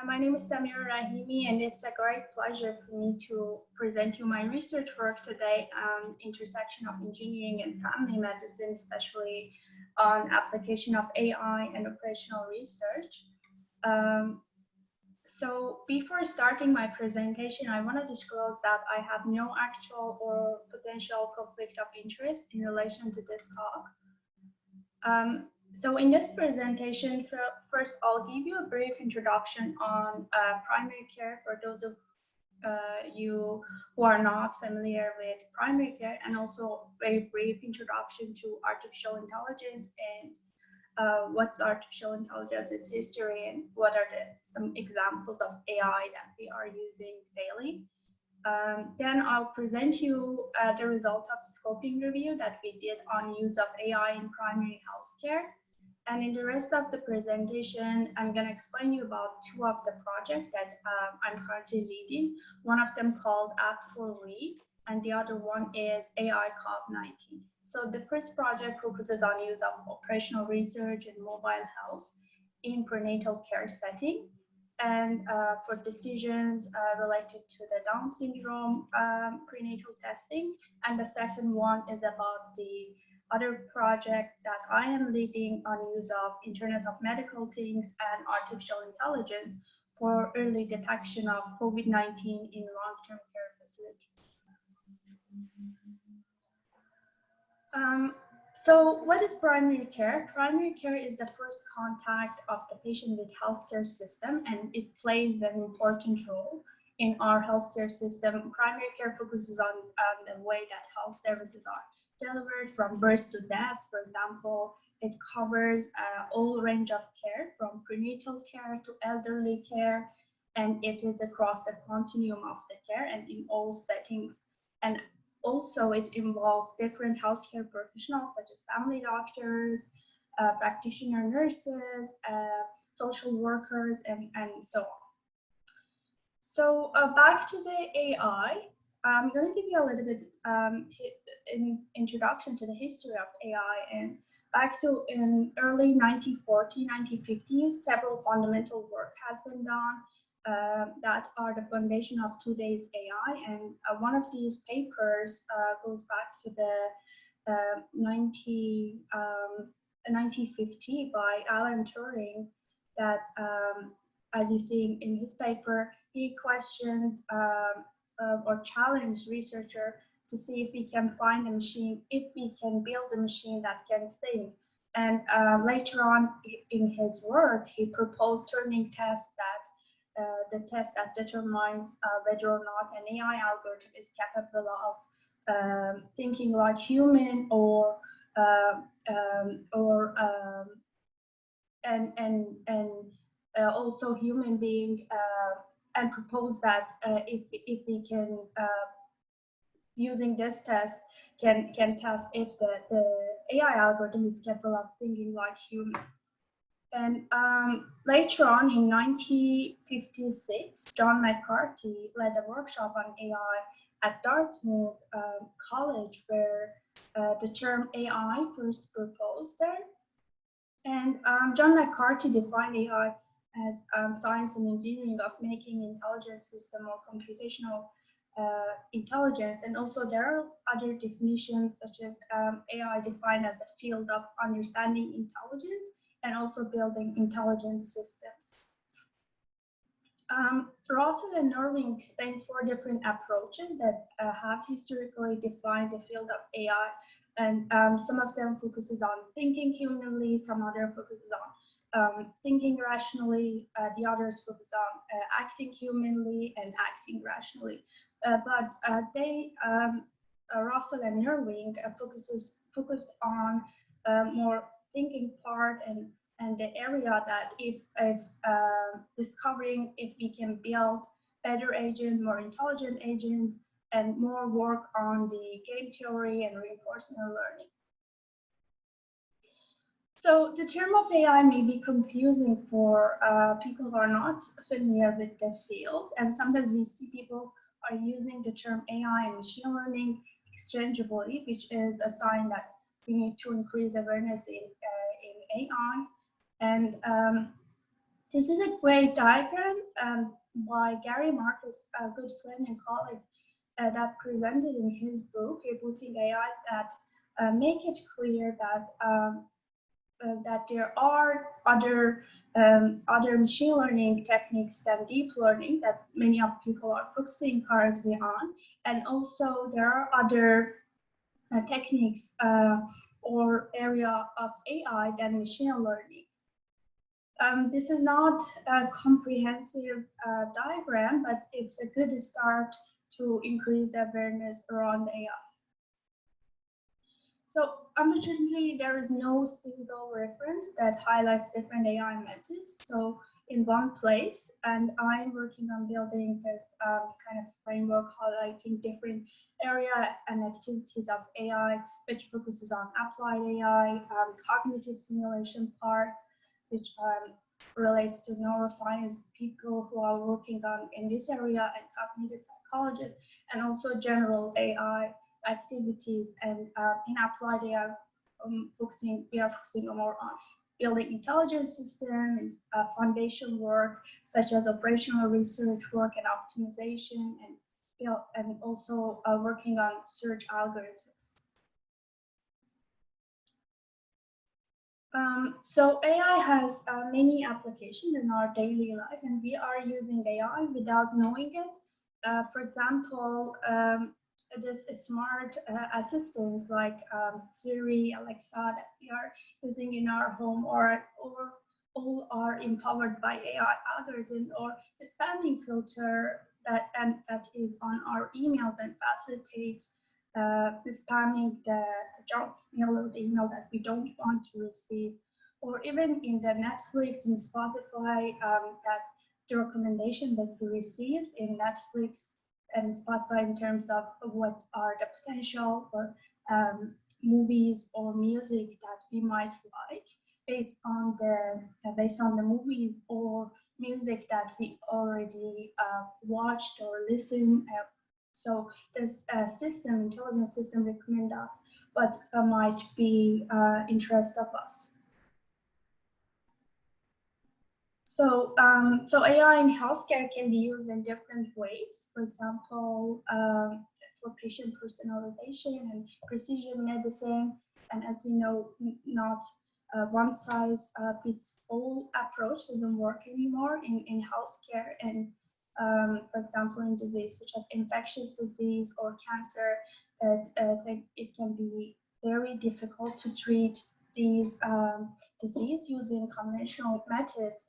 My name is Samira Rahimi, and it's a great pleasure for me to present you my research work today on intersection of engineering and family medicine, especially on application of AI and operational research. So before starting my presentation, I want to disclose that I have no actual or potential conflict of interest in relation to this talk. So in this presentation, first I'll give you a brief introduction on primary care for those of you who are not familiar with primary care, and also very brief introduction to artificial intelligence and what's artificial intelligence, its history, and what are some examples of AI that we are using daily. Then I'll present you the result of scoping review that we did on use of AI in primary healthcare. And in the rest of the presentation, I'm going to explain you about two of the projects that I'm currently leading. One of them called App for We, and the other one is AI COV19. So the first project focuses on use of operational research and mobile health in prenatal care setting, and for decisions related to the Down syndrome prenatal testing. And the second one is about the other project that I am leading on use of Internet of Medical Things and artificial intelligence for early detection of COVID-19 in long-term care facilities. So what is primary care? Primary care is the first contact of the patient with healthcare system, and it plays an important role in our healthcare system. Primary care focuses on the way that health services are delivered from birth to death. For example, it covers all range of care from prenatal care to elderly care, and it is across the continuum of the care and in all settings. And also, it involves different healthcare professionals such as family doctors, practitioner nurses, social workers, and so on. So back to the AI, I'm going to give you a little bit introduction to the history of AI. And back to in early 1940s, 1950s, several fundamental work has been done that are the foundation of today's AI. And one of these papers goes back to the 1950 by Alan Turing, that as you see in his paper, he questioned or challenged researcher to see if we can find a machine, if we can build a machine that can think. And later on in his work, he proposed Turing test, that the test that determines whether or not an AI algorithm is capable of thinking like human, or also human being, and propose that if we can, using this test, can test if the AI algorithm is capable of thinking like human. And later on in 1956, John McCarthy led a workshop on AI at Dartmouth College, where the term AI first proposed there. And John McCarthy defined AI as science and engineering of making intelligent system or computational intelligence. And also there are other definitions, such as AI defined as a field of understanding intelligence and also building intelligent systems. Russell and Irving explained 4 different approaches that have historically defined the field of AI, and some of them focuses on thinking humanly, some other focuses on thinking rationally, the others focus on acting humanly and acting rationally. But Russell and Irving focused on more thinking part, and the area that if discovering if we can build better agent, more intelligent agents, and more work on the game theory and reinforcement learning. So the term of AI may be confusing for people who are not familiar with the field, and sometimes we see people are using the term AI and machine learning exchangeably, which is a sign that we need to increase awareness in AI. And This is a great diagram by Gary Marcus, a good friend and colleague, that presented in his book, Rebooting AI, that make it clear that there are other machine learning techniques than deep learning that many of people are focusing currently on, and also there are other techniques or area of AI than machine learning. This is not a comprehensive diagram, but it's a good start to increase the awareness around AI. So unfortunately, there is no single reference that highlights different AI methods. So in one place, and I'm working on building this kind of framework highlighting different area and activities of AI, which focuses on applied AI, cognitive simulation part, which relates to neuroscience people who are working on in this area, and cognitive psychologists, and also general AI activities. And in applied AI, we are focusing more on building intelligence system and foundation work, such as operational research work and optimization, and also working on search algorithms. So AI has many applications in our daily life, and we are using AI without knowing it. For example, this smart assistant like Siri, Alexa that we are using in our home, or all are empowered by AI algorithm, or the spamming filter that is on our emails and facilitates spamming the junk mail or the email that we don't want to receive, or even in the Netflix and Spotify, that the recommendation that we received in Netflix and Spotify in terms of what are the potential for movies or music that we might like based on the movies or music that we already watched or listened. So this intelligence system recommend us what might be interest of us. So, so AI in healthcare can be used in different ways. For example, for patient personalization and precision medicine. And as we know, not one size fits all approach doesn't work anymore in healthcare. And for example, in disease such as infectious disease or cancer, it can be very difficult to treat these disease using conventional methods.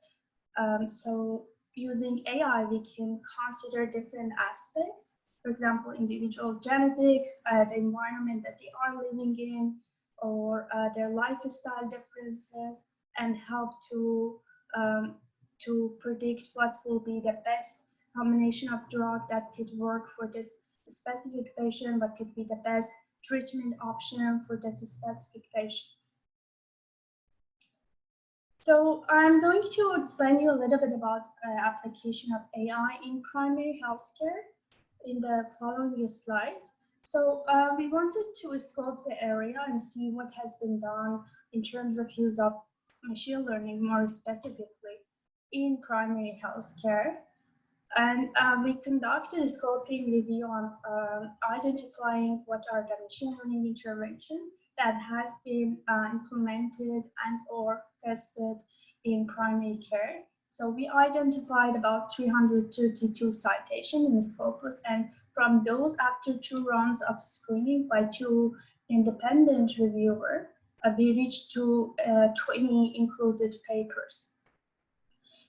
So using AI, we can consider different aspects. For example, individual genetics, the environment that they are living in, or their lifestyle differences, and help to predict what will be the best combination of drug that could work for this specific patient, what could be the best treatment option for this specific patient. So I'm going to explain you a little bit about application of AI in primary healthcare in the following slide. So we wanted to scope the area and see what has been done in terms of use of machine learning more specifically in primary healthcare. And we conducted a scoping review on identifying what are the machine learning interventions that has been implemented and or tested in primary care. So we identified about 332 citations in the Scopus, and from those, after 2 rounds of screening by 2 independent reviewers, we reached to 20 included papers.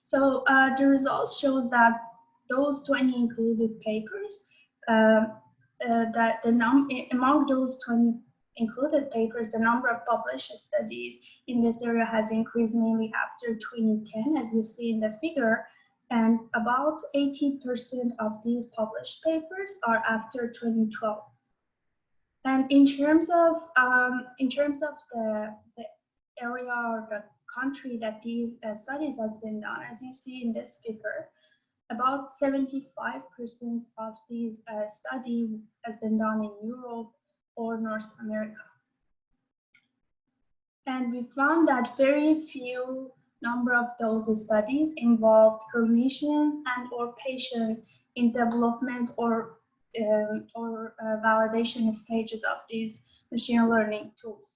So the results shows that those 20 included papers, that among those 20 included papers, the number of published studies in this area has increased mainly after 2010, as you see in the figure, and about 80% of these published papers are after 2012. And in terms of the area or the country that these studies has been done, as you see in this figure, about 75% of these study has been done in Europe or North America. And we found that very few number of those studies involved clinicians and or patients in development or validation stages of these machine learning tools.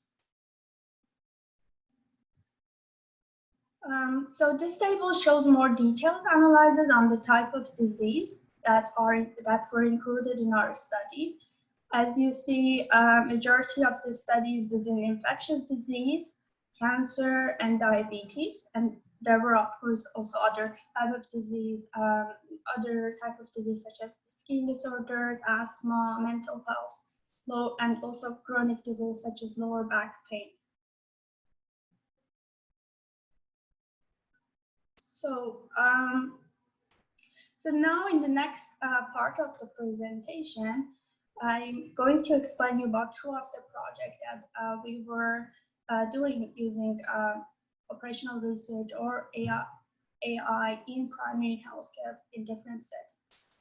So this table shows more detailed analysis on the type of disease that were included in our study. As you see, majority of the studies was in infectious disease, cancer, and diabetes, and there were of course also other type of disease, such as skin disorders, asthma, mental health, and also chronic disease such as lower back pain. So now in the next part of the presentation, I'm going to explain you about two of the projects that we were doing using operational research or AI in primary healthcare in different settings.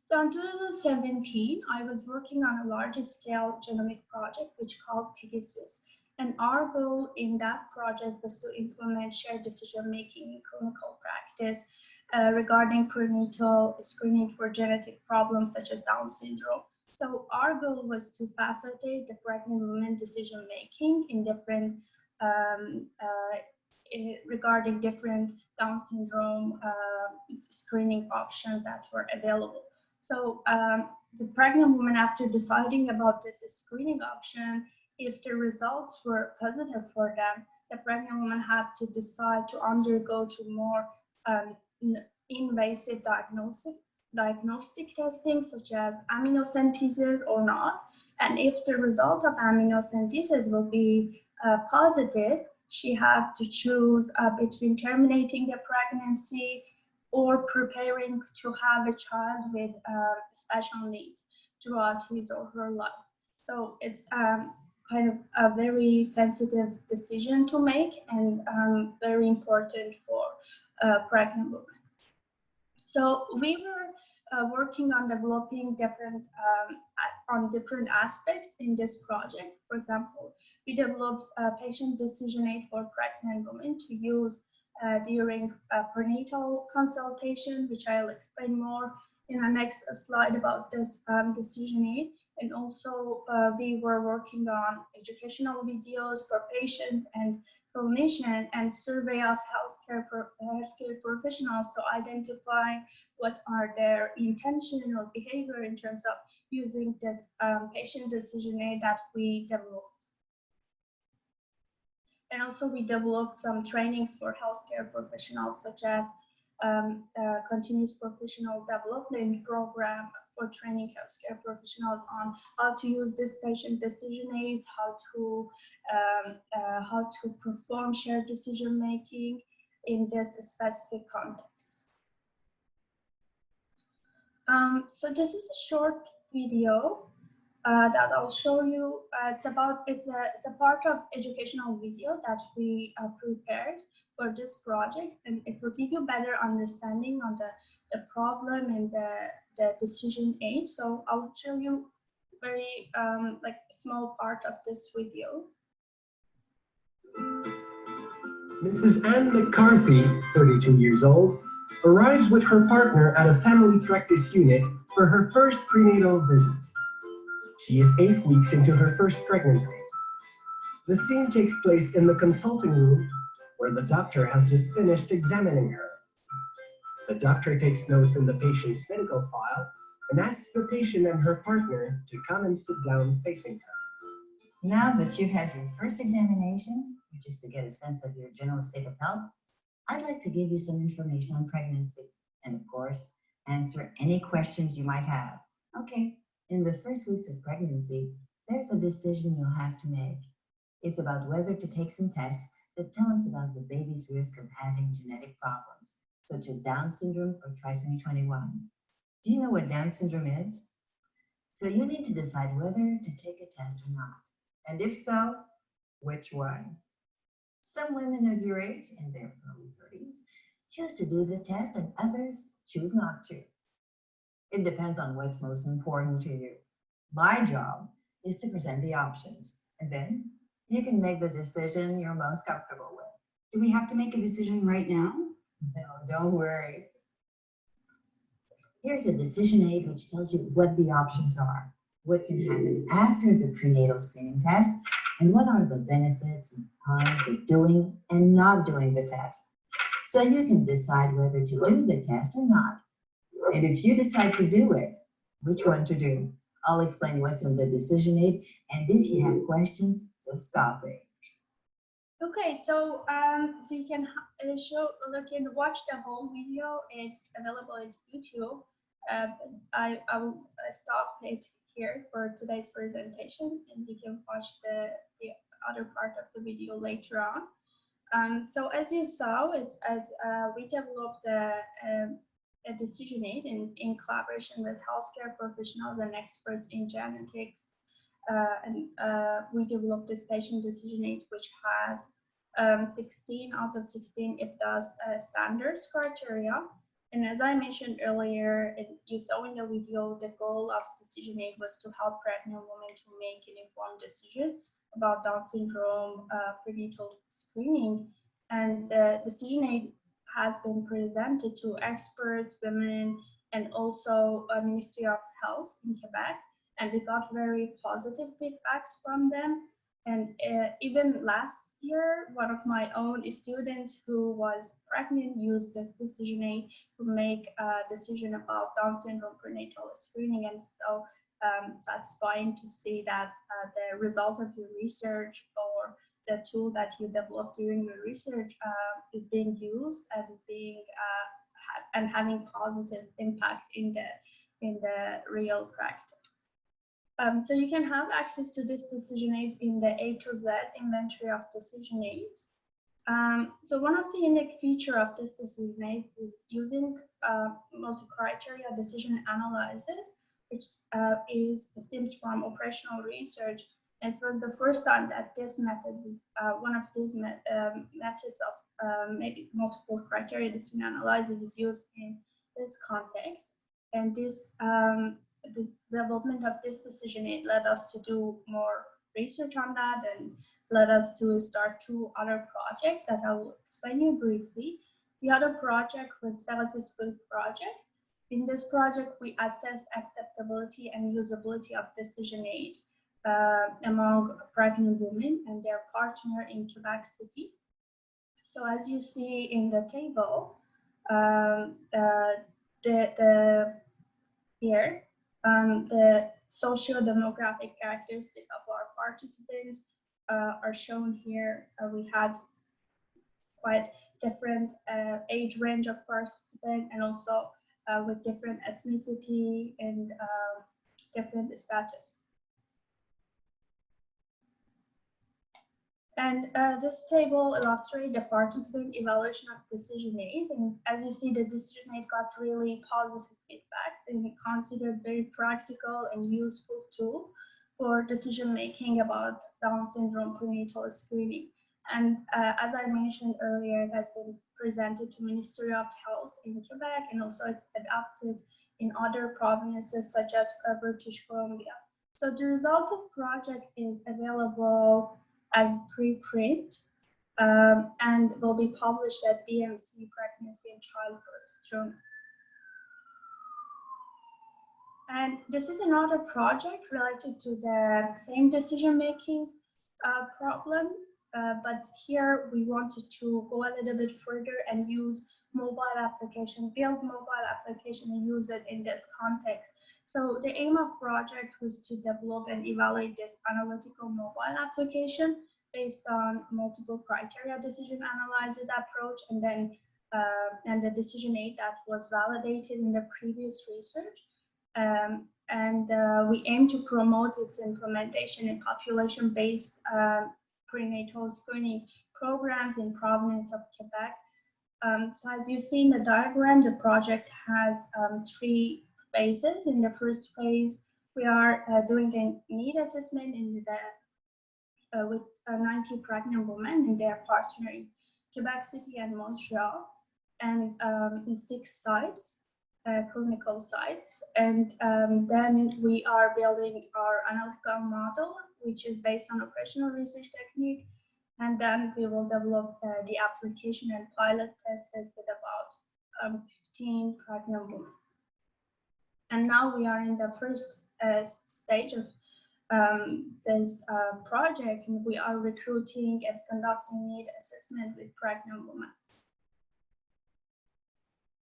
So in 2017, I was working on a large-scale genomic project which called Pegasus. And our goal in that project was to implement shared decision-making in clinical practice regarding prenatal screening for genetic problems such as Down syndrome. So our goal was to facilitate the pregnant women decision-making in different regarding different Down syndrome screening options that were available. So the pregnant woman, after deciding about this screening option, if the results were positive for them, the pregnant woman had to decide to undergo to more invasive diagnostic testing, such as amniocentesis or not. And if the result of amniocentesis will be positive, she had to choose between terminating the pregnancy or preparing to have a child with special needs throughout his or her life. So it's kind of a very sensitive decision to make and very important for pregnant women. So we were working on developing different aspects in this project. For example, we developed a patient decision aid for pregnant women to use during prenatal consultation, which I'll explain more in the next slide about this decision aid. And also, we were working on educational videos for patients and clinicians and survey of healthcare professionals to identify what are their intention or behavior in terms of using this patient decision aid that we developed. And also, we developed some trainings for healthcare professionals, such as continuous professional development program for training healthcare professionals on how to use this patient decision aids, how to perform shared decision making in this specific context. So this is a short video that I'll show you. It's a part of educational video that we prepared for this project, and it will give you better understanding on the problem and the decision aid. So I'll show you very like small part of this video. Mrs. Ann McCarthy, 32 years old, arrives with her partner at a family practice unit for her first prenatal visit. She is 8 weeks into her first pregnancy. The scene takes place in the consulting room where the doctor has just finished examining her. The doctor takes notes in the patient's medical file and asks the patient and her partner to come and sit down facing her. Now that you've had your first examination, which is to get a sense of your general state of health, I'd like to give you some information on pregnancy and, of course, answer any questions you might have. Okay, in the first weeks of pregnancy, there's a decision you'll have to make. It's about whether to take some tests that tell us about the baby's risk of having genetic problems, such as Down syndrome or trisomy 21. Do you know what Down syndrome is? So you need to decide whether to take a test or not. And if so, which one? Some women of your age, in their early 30s, choose to do the test and others choose not to. It depends on what's most important to you. My job is to present the options, and then You can make the decision you're most comfortable with. Do we have to make a decision right now? No, don't worry. Here's a decision aid which tells you what the options are, what can happen after the prenatal screening test, and what are the benefits and harms of doing and not doing the test. So you can decide whether to do the test or not. And if you decide to do it, which one to do? I'll explain what's in the decision aid, and if you have questions, just stop it. Okay, so you can watch the whole video. It's available on YouTube. I will stop it here for today's presentation, and you can watch the other part of the video later on. So as you saw, we developed a decision aid in collaboration with healthcare professionals and experts in genetics. We developed this patient decision aid, which has 16 out of 16 IPDAS standards criteria. And as I mentioned earlier, and you saw in the video, the goal of decision aid was to help pregnant women to make an informed decision about Down syndrome prenatal screening. And the decision aid has been presented to experts, women, and also Ministry of Health in Quebec. And we got very positive feedbacks from them. And even last year, one of my own students who was pregnant used this decision aid to make a decision about Down syndrome prenatal screening. And so satisfying to see that the result of your research or the tool that you developed during your research is being used and and having positive impact in the real practice. So you can have access to this decision aid in the A to Z inventory of decision aids. So one of the unique features of this decision aid is using multi-criteria decision analysis, which stems from operational research. It was the first time that this method was one of these methods of maybe multiple criteria decision analysis was used in this context. And this development of this decision aid led us to do more research on that and led us to start 2 other projects that I will explain you briefly. The other project was Services Food project. In this project, we assessed acceptability and usability of decision aid among pregnant women and their partner in Quebec City. So as you see in the table, here, the socio-demographic characteristics of our participants are shown here. We had quite different age range of participants and also with different ethnicity and different status. And this table illustrates the participant evaluation of decision aid. And as you see, the decision aid got really positive feedbacks and it considered very practical and useful tool for decision making about Down syndrome prenatal screening. And as I mentioned earlier, it has been presented to Ministry of Health in Quebec, and also it's adopted in other provinces such as British Columbia. So the result of project is available as preprint and will be published at BMC Pregnancy and Childbirth Journal. And this is another project related to the same decision-making problem, but here we wanted to go a little bit further and use mobile application, build mobile application and use it in this context. So the aim of project was to develop and evaluate this analytical mobile application based on multiple criteria decision analysis approach, and then and the decision aid that was validated in the previous research. We aim to promote its implementation in population-based prenatal screening programs in province of Quebec. So as you see in the diagram, the project has 3 phases. In the first phase, we are doing a need assessment in the with 90 pregnant women and their partner in Quebec City and Montreal, and in 6 sites, clinical sites. And then we are building our analytical model which is based on operational research technique. And then we will develop the application and pilot test it with about 15 pregnant women. And now we are in the first stage of this project, and we are recruiting and conducting need assessment with pregnant women.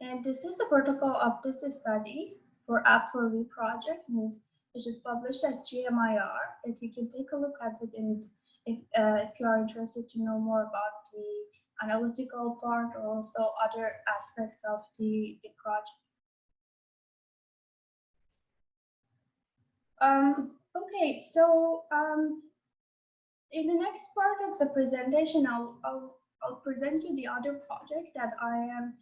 And this is the protocol of this study for App4V project, and which is published at GMIR, that you can take a look at it, and if you are interested to know more about the analytical part or also other aspects of the project. Okay, so in the next part of the presentation, I'll present you the other project that I am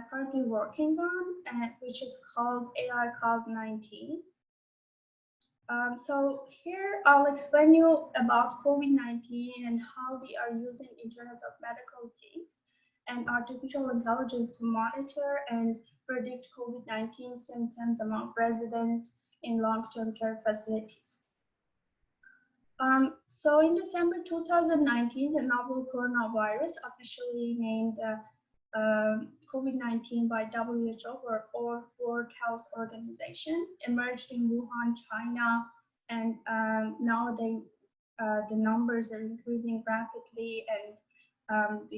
currently working on, which is called AI COVID-19. So here I'll explain you about COVID-19 and how we are using Internet of Medical Things and artificial intelligence to monitor and predict COVID-19 symptoms among residents in long-term care facilities. So in December 2019, the novel coronavirus, officially named COVID-19 by WHO or World Health Organization, emerged in Wuhan, China, and now the numbers are increasing rapidly, and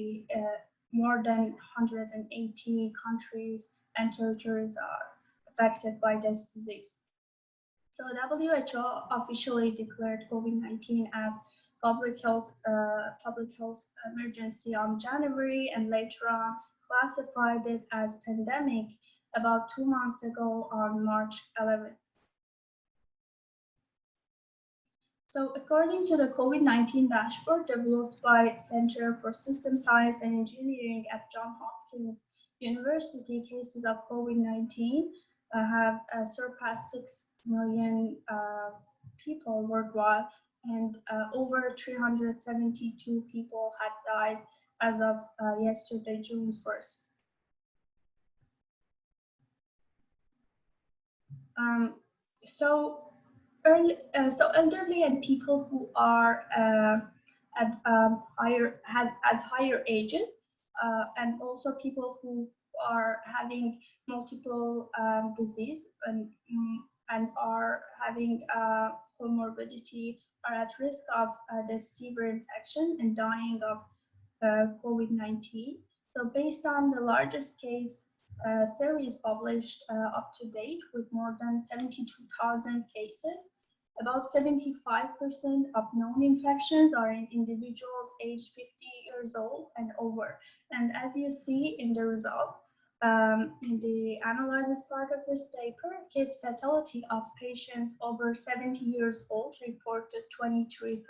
more than 180 countries and territories are affected by this disease. So WHO officially declared COVID-19 as public health emergency on January, and later on classified it as pandemic about 2 months ago on March 11th. So according to the COVID-19 dashboard developed by Center for System Science and Engineering at Johns Hopkins University, cases of COVID-19 have surpassed 6 million people worldwide, and over 372 people had died as of yesterday, June 1st. So elderly and people who are at higher ages, and also people who are having multiple disease and are having comorbidity are at risk of this severe infection and dying of COVID-19. So based on the largest case series published up to date with more than 72,000 cases, about 75% of known infections are in individuals aged 50 years old and over. And as you see in the result, in the analysis part of this paper, case fatality of patients over 70 years old reported 23%.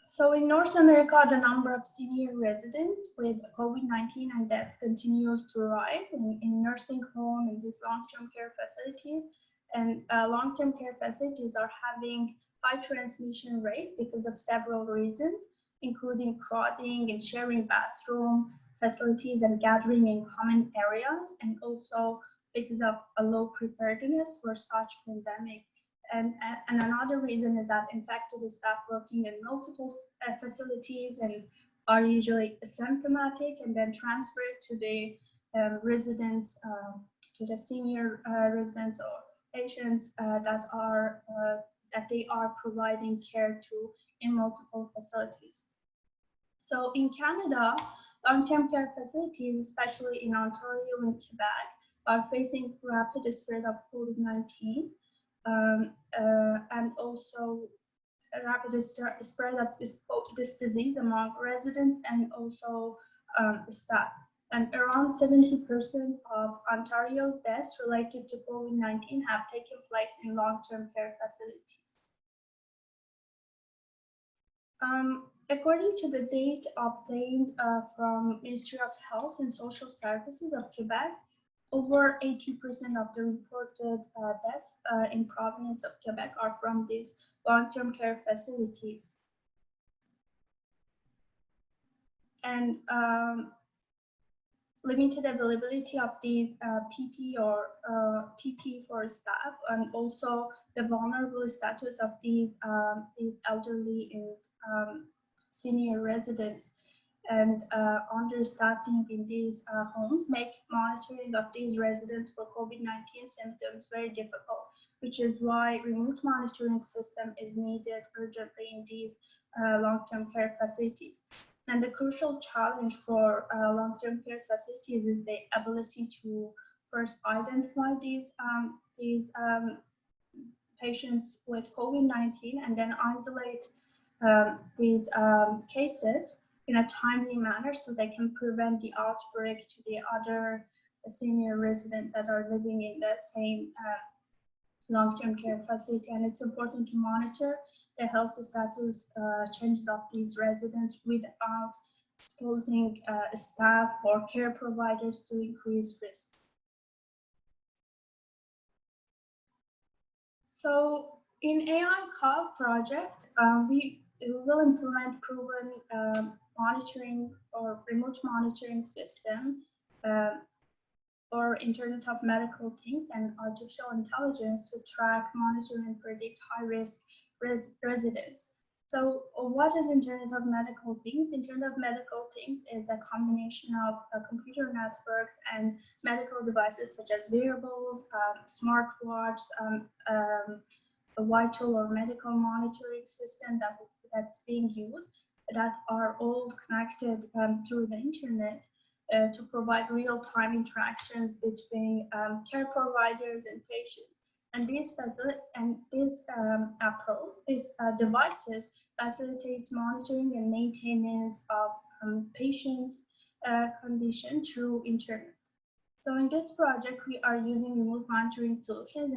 So in North America, the number of senior residents with COVID-19 and deaths continues to rise in nursing home and these long-term care facilities. And long-term care facilities are having high transmission rate because of several reasons, including crowding and sharing bathroom facilities and gathering in common areas, and also because of a low preparedness for such pandemic. And another reason is that infected staff working in multiple facilities and are usually asymptomatic and then transferred to the residents, to the senior residents or patients that they are providing care to in multiple facilities. So in Canada, long-term care facilities, especially in Ontario and Quebec, are facing rapid spread of COVID-19. And also a rapid spread of this disease among residents and also staff. And around 70% of Ontario's deaths related to COVID-19 have taken place in long-term care facilities. According to the data obtained from Ministry of Health and Social Services of Quebec, over 80% of the reported deaths in province of Quebec are from these long-term care facilities. And limited availability of these PP or PP for staff, and also the vulnerable status of these elderly and senior residents, and understaffing in these homes make monitoring of these residents for COVID-19 symptoms very difficult, which is why remote monitoring system is needed urgently in these long-term care facilities. And the crucial challenge for long-term care facilities is the ability to first identify these patients with COVID-19 and then isolate these cases in a timely manner so they can prevent the outbreak to the other senior residents that are living in the same long-term care facility. And it's important to monitor the health status changes of these residents without exposing staff or care providers to increased risks. So in AI COV project, we will implement proven monitoring or remote monitoring system or Internet of Medical Things and artificial intelligence to track, monitor, and predict high-risk residents. So what is Internet of Medical Things? Internet of Medical Things is a combination of computer networks and medical devices such as wearables, smartwatch, a vital or medical monitoring system that's being used that are all connected through the internet to provide real-time interactions between care providers and patients. And these devices facilitates monitoring and maintenance of patients' condition through internet. So in this project, we are using remote monitoring solutions,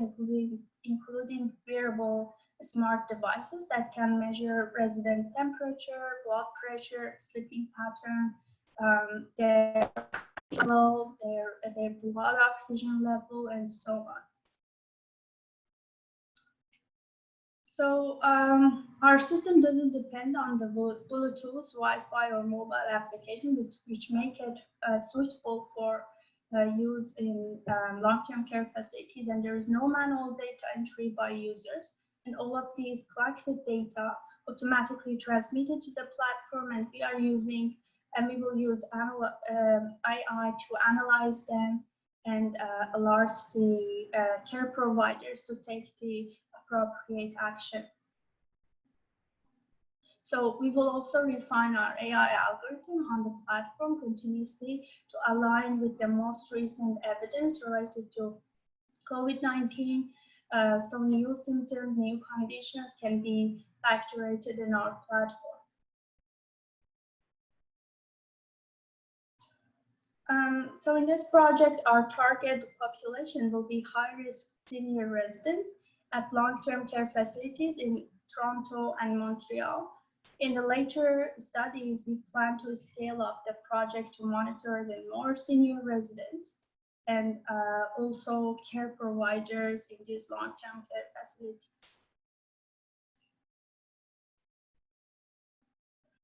including wearable smart devices that can measure residents' temperature, blood pressure, sleeping pattern, their level, their blood oxygen level, and so on. So our system doesn't depend on the Bluetooth, Wi-Fi, or mobile application, which make it suitable for use in long-term care facilities, and there is no manual data entry by users, and all of these collected data automatically transmitted to the platform, and we will use AI to analyze them and alert the care providers to take the appropriate action. So we will also refine our AI algorithm on the platform continuously to align with the most recent evidence related to COVID-19. So new symptoms, new conditions can be factored in our platform. So in this project, our target population will be high-risk senior residents at long-term care facilities in Toronto and Montreal. In the later studies, we plan to scale up the project to monitor the more senior residents and also care providers in these long-term care facilities.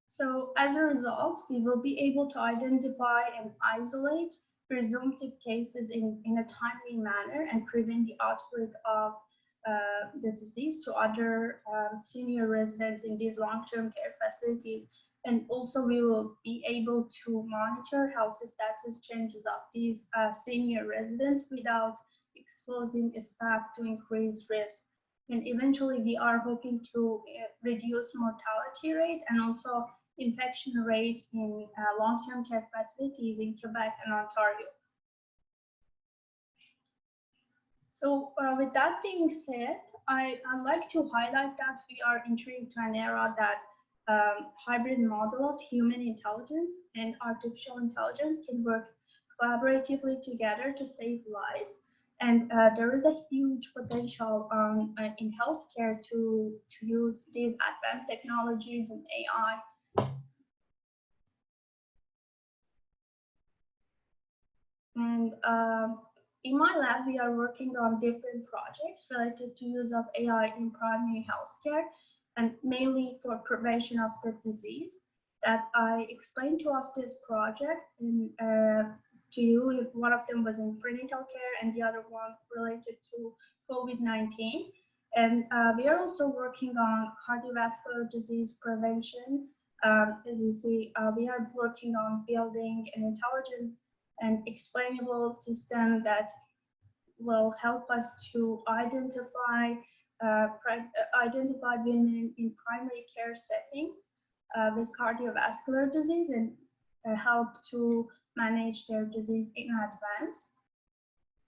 So as a result, we will be able to identify and isolate presumptive cases in a timely manner and prevent the outbreak of the disease to other senior residents in these long-term care facilities. And also we will be able to monitor health status changes of these senior residents without exposing staff to increased risk. And eventually we are hoping to reduce mortality rate and also infection rate in long-term care facilities in Quebec and Ontario. So with that being said, I'd like to highlight that we are entering to an era that hybrid model of human intelligence and artificial intelligence can work collaboratively together to save lives. And there is a huge potential in healthcare to use these advanced technologies and AI. And in my lab, we are working on different projects related to use of AI in primary healthcare, and mainly for prevention of the disease that I explained to of this project in to you. One of them was in prenatal care and the other one related to COVID-19. And we are also working on cardiovascular disease prevention. As you see, we are working on building an intelligent and explainable system that will help us to identify women in primary care settings with cardiovascular disease and help to manage their disease in advance.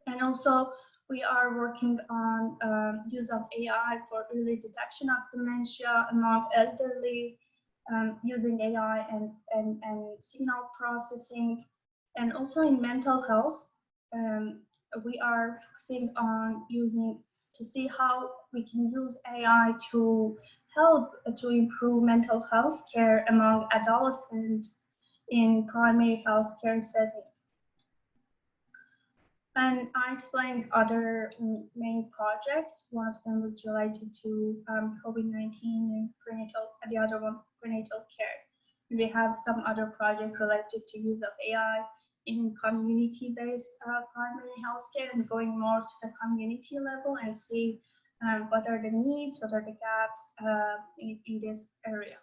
And also, we are working on use of AI for early detection of dementia among elderly, using AI and signal processing, and also in mental health. We are focusing on to see how we can use AI to help to improve mental health care among adolescents in primary health care setting. And I explained other main projects. One of them was related to COVID-19 and the other one prenatal care. We have some other project related to use of AI in community-based primary healthcare and going more to the community level and see what are the needs, what are the gaps in this area.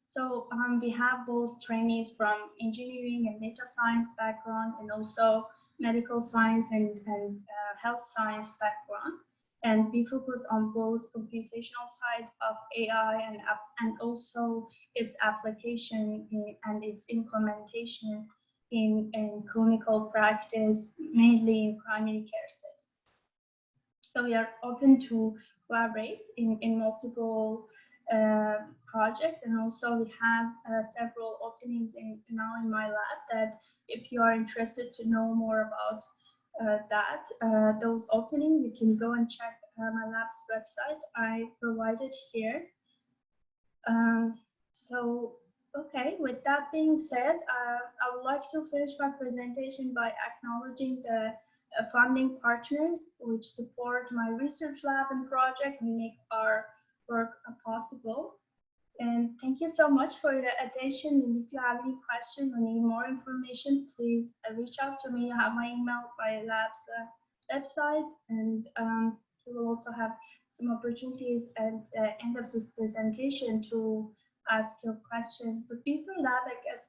So we have both trainees from engineering and data science background and also medical science and health science background. And we focus on both computational side of AI and also its application and its implementation in clinical practice, mainly in primary care settings. So we are open to collaborate in multiple projects, and also we have several openings now in my lab that if you are interested to know more about those openings, you can go and check my lab's website. I provided here. So, okay, with that being said, I would like to finish my presentation by acknowledging the funding partners which support my research lab and project and make our work possible. And thank you so much for your attention. And if you have any questions or need more information, please reach out to me. You have my email, my lab's website, and you will also have some opportunities at the end of this presentation to ask your questions. But before that, I guess